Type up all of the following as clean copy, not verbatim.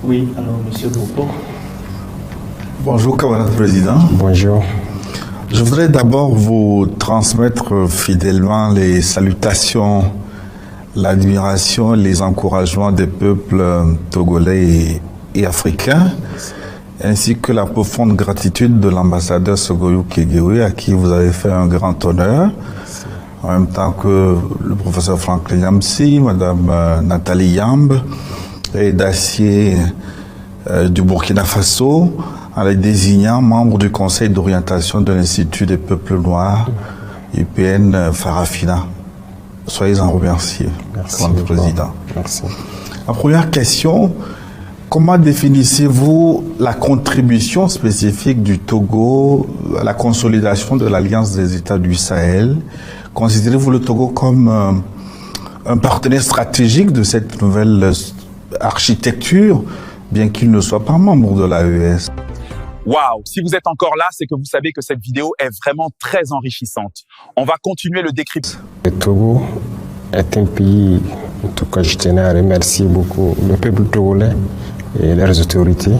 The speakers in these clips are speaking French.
Oui, alors Monsieur Bopo. Bonjour, camarade président. Bonjour. Je voudrais d'abord vous transmettre fidèlement les salutations, l'admiration, les encouragements des peuples togolais et africains, ainsi que la profonde gratitude de l'ambassadeur Sogoyou Kegewe, à qui vous avez fait un grand honneur, en même temps que le professeur Franklin Yamsi, Madame Nathalie Yamb, et Dacier du Burkina Faso, en les désignant membres du Conseil d'orientation de l'Institut des peuples noirs, UPN Farafina. Soyez-en remerciés, Monsieur le Président. Merci. La première question, comment définissez-vous la contribution spécifique du Togo à la consolidation de l'Alliance des États du Sahel? Considérez-vous le Togo comme un partenaire stratégique de cette nouvelle architecture, bien qu'il ne soit pas membre de l'AES? Waouh! Si vous êtes encore là, c'est que vous savez que cette vidéo est vraiment très enrichissante. On va continuer le décryptage. Le Togo est un pays, en tout cas je tenais à remercier beaucoup le peuple togolais et leurs autorités.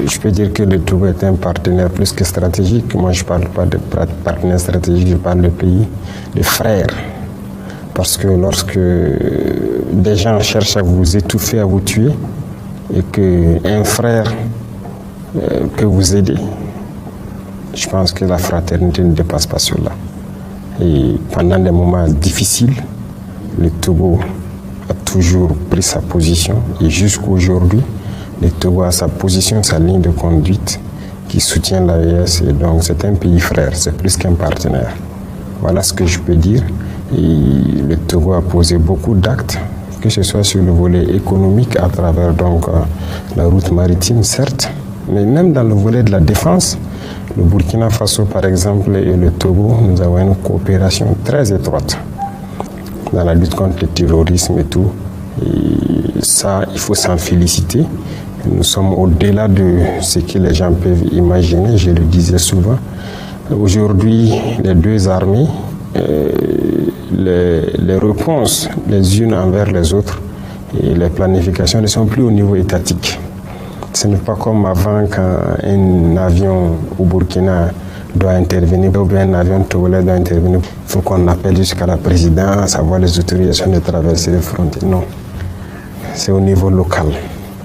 Je peux dire que le Togo est un partenaire plus que stratégique. Moi je ne parle pas de partenaire stratégique, je parle de pays, de frères. Parce que lorsque des gens cherchent à vous étouffer, à vous tuer, et qu'un frère peut vous aider, je pense que la fraternité ne dépasse pas cela. Et pendant des moments difficiles, le Togo a toujours pris sa position, et jusqu'à aujourd'hui, le Togo a sa position, sa ligne de conduite qui soutient l'AES, et donc c'est un pays frère, c'est plus qu'un partenaire. Voilà ce que je peux dire. Et le Togo a posé beaucoup d'actes, que ce soit sur le volet économique à travers donc la route maritime, certes, mais même dans le volet de la défense. Le Burkina Faso, par exemple, et le Togo, nous avons une coopération très étroite dans la lutte contre le terrorisme et tout. Et ça, il faut s'en féliciter. Nous sommes au-delà de ce que les gens peuvent imaginer, je le disais souvent. Aujourd'hui, les deux armées, les réponses les unes envers les autres et les planifications ne sont plus au niveau étatique. Ce n'est pas comme avant quand un avion au Burkina doit intervenir ou bien un avion togolais doit intervenir. Il faut qu'on appelle jusqu'à la présidence, avoir les autorisations de traverser les frontières. Non, c'est au niveau local.